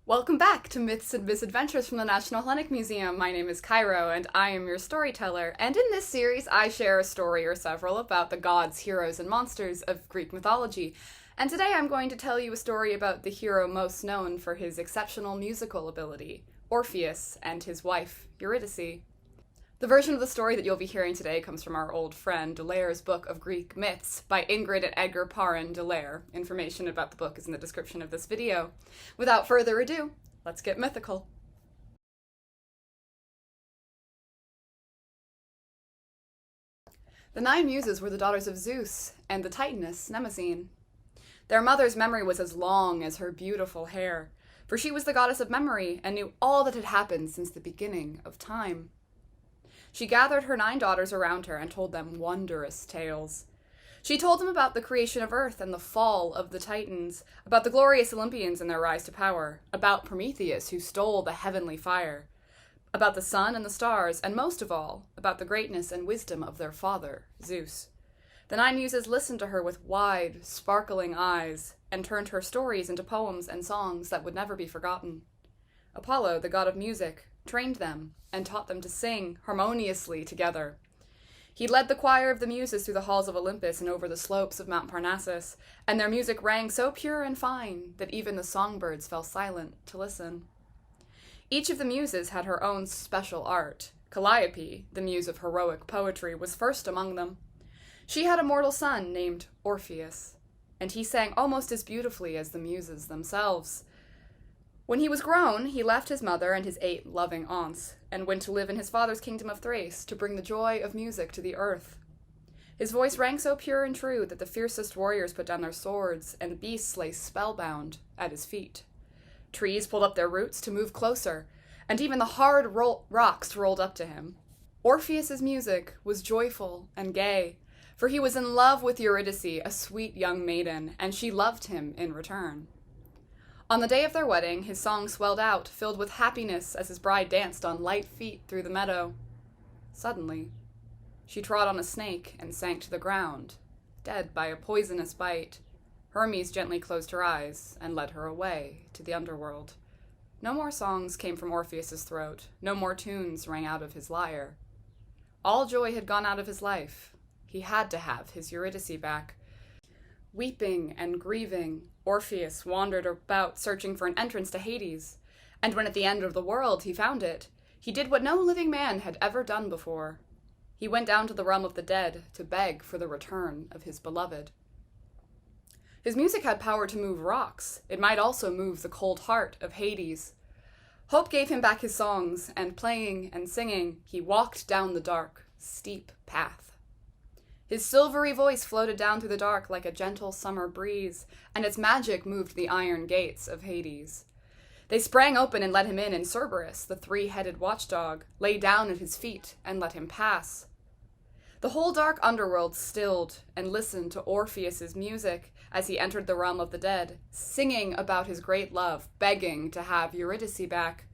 Welcome back to Myths and Misadventures from the National Hellenic Museum. My name is Cairo, and I am your storyteller. And in this series, I share a story or several about the gods, heroes, and monsters of Greek mythology. And today I'm going to tell you a story about the hero most known for his exceptional musical ability, Orpheus and his wife, Eurydice. The version of the story that you'll be hearing today comes from our old friend D'Aulaire's book of Greek myths by Ingri Edgar Parin D'Aulaire. Information about the book is in the description of this video. Without further ado, let's get mythical. The 9 muses were the daughters of Zeus and the Titaness Mnemosyne. Their mother's memory was as long as her beautiful hair, for she was the goddess of memory and knew all that had happened since the beginning of time. She gathered her 9 daughters around her and told them wondrous tales. She told them about the creation of Earth and the fall of the Titans, about the glorious Olympians and their rise to power, about Prometheus who stole the heavenly fire, about the sun and the stars, and most of all, about the greatness and wisdom of their father, Zeus. The 9 muses listened to her with wide, sparkling eyes, and turned her stories into poems and songs that would never be forgotten. Apollo, the god of music, trained them and taught them to sing harmoniously together. He led the choir of the muses through the halls of Olympus and over the slopes of Mount Parnassus, and their music rang so pure and fine that even the songbirds fell silent to listen. Each of the muses had her own special art. Calliope, the muse of heroic poetry, was first among them. She had a mortal son named Orpheus, and he sang almost as beautifully as the muses themselves. When he was grown, he left his mother and his 8 loving aunts, and went to live in his father's kingdom of Thrace to bring the joy of music to the earth. His voice rang so pure and true that the fiercest warriors put down their swords, and beasts lay spellbound at his feet. Trees pulled up their roots to move closer, and even the hard rocks rolled up to him. Orpheus's music was joyful and gay, for he was in love with Eurydice, a sweet young maiden, and she loved him in return. On the day of their wedding, his song swelled out, filled with happiness as his bride danced on light feet through the meadow. Suddenly, she trod on a snake and sank to the ground, dead by a poisonous bite. Hermes gently closed her eyes and led her away to the underworld. No more songs came from Orpheus's throat. No more tunes rang out of his lyre. All joy had gone out of his life. He had to have his Eurydice back. Weeping and grieving, Orpheus wandered about searching for an entrance to Hades, and when at the end of the world he found it, he did what no living man had ever done before. He went down to the realm of the dead to beg for the return of his beloved. His music had power to move rocks. It might also move the cold heart of Hades. Hope gave him back his songs, and playing and singing, he walked down the dark, steep path. His silvery voice floated down through the dark like a gentle summer breeze, and its magic moved the iron gates of Hades. They sprang open and let him in, and Cerberus, the 3-headed watchdog, lay down at his feet and let him pass. The whole dark underworld stilled and listened to Orpheus's music as he entered the realm of the dead, singing about his great love, begging to have Eurydice back.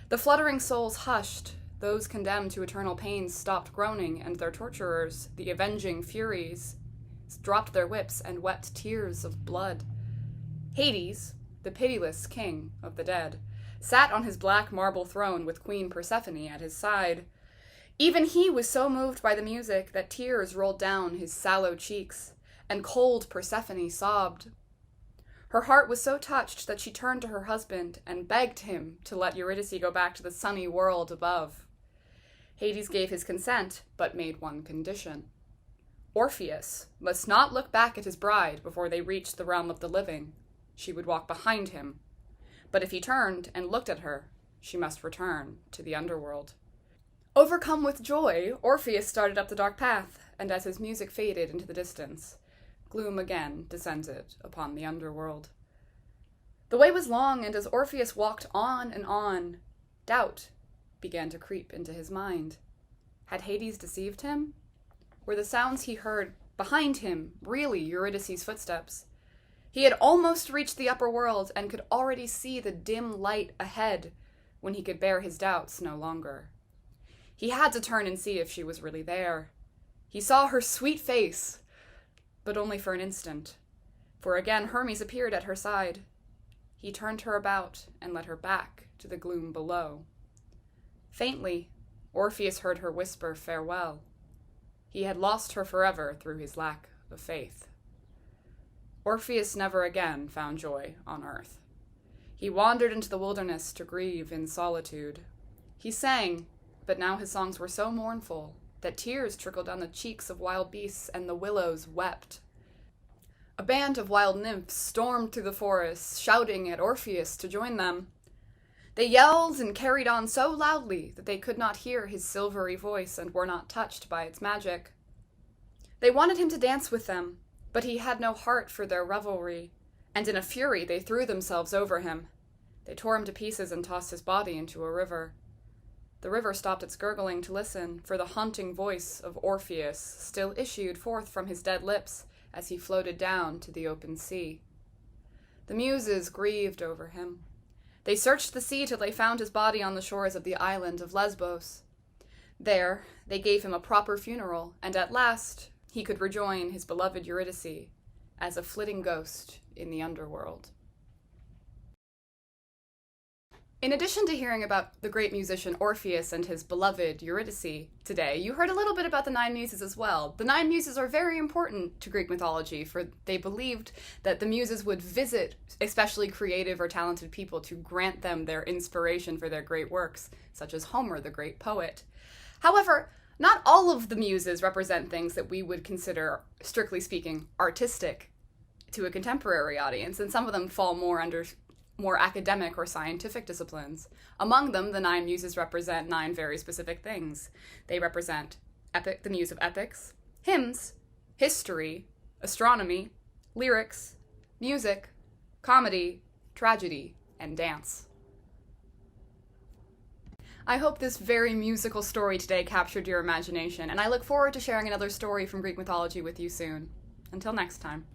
The fluttering souls hushed. Those condemned to eternal pains stopped groaning, and their torturers, the avenging Furies, dropped their whips and wept tears of blood. Hades, the pitiless king of the dead, sat on his black marble throne with Queen Persephone at his side. Even he was so moved by the music that tears rolled down his sallow cheeks, and cold Persephone sobbed. Her heart was so touched that she turned to her husband and begged him to let Eurydice go back to the sunny world above. Hades gave his consent, but made one condition. Orpheus must not look back at his bride before they reached the realm of the living. She would walk behind him. But if he turned and looked at her, she must return to the underworld. Overcome with joy, Orpheus started up the dark path, and as his music faded into the distance, gloom again descended upon the underworld. The way was long, and as Orpheus walked on, doubt began to creep into his mind. Had Hades deceived him? Were the sounds he heard behind him really Eurydice's footsteps? He had almost reached the upper world and could already see the dim light ahead when he could bear his doubts no longer. He had to turn and see if she was really there. He saw her sweet face, but only for an instant, for again Hermes appeared at her side. he turned her about and led her back to the gloom below. Faintly, Orpheus heard her whisper farewell. He had lost her forever through his lack of faith. Orpheus never again found joy on earth. He wandered into the wilderness to grieve in solitude. He sang, but now his songs were so mournful that tears trickled down the cheeks of wild beasts and the willows wept. A band of wild nymphs stormed through the forest, shouting at Orpheus to join them. They yelled and carried on so loudly that they could not hear his silvery voice and were not touched by its magic. They wanted him to dance with them, but he had no heart for their revelry, and in a fury they threw themselves over him. They tore him to pieces and tossed his body into a river. The river stopped its gurgling to listen, for the haunting voice of Orpheus still issued forth from his dead lips as he floated down to the open sea. The Muses grieved over him. They searched the sea till they found his body on the shores of the island of Lesbos. There, they gave him a proper funeral, and at last he could rejoin his beloved Eurydice as a flitting ghost in the underworld. In addition to hearing about the great musician Orpheus and his beloved Eurydice today, you heard a little bit about the Nine Muses as well. The Nine Muses are very important to Greek mythology, for they believed that the Muses would visit especially creative or talented people to grant them their inspiration for their great works, such as Homer, the great poet. However, not all of the Muses represent things that we would consider, strictly speaking, artistic to a contemporary audience, and some of them fall more under more academic or scientific disciplines. Among them, the Nine Muses represent 9 very specific things. They represent the muse of epics, hymns, history, astronomy, lyrics, music, comedy, tragedy, and dance. I hope this very musical story today captured your imagination, and I look forward to sharing another story from Greek mythology with you soon. Until next time.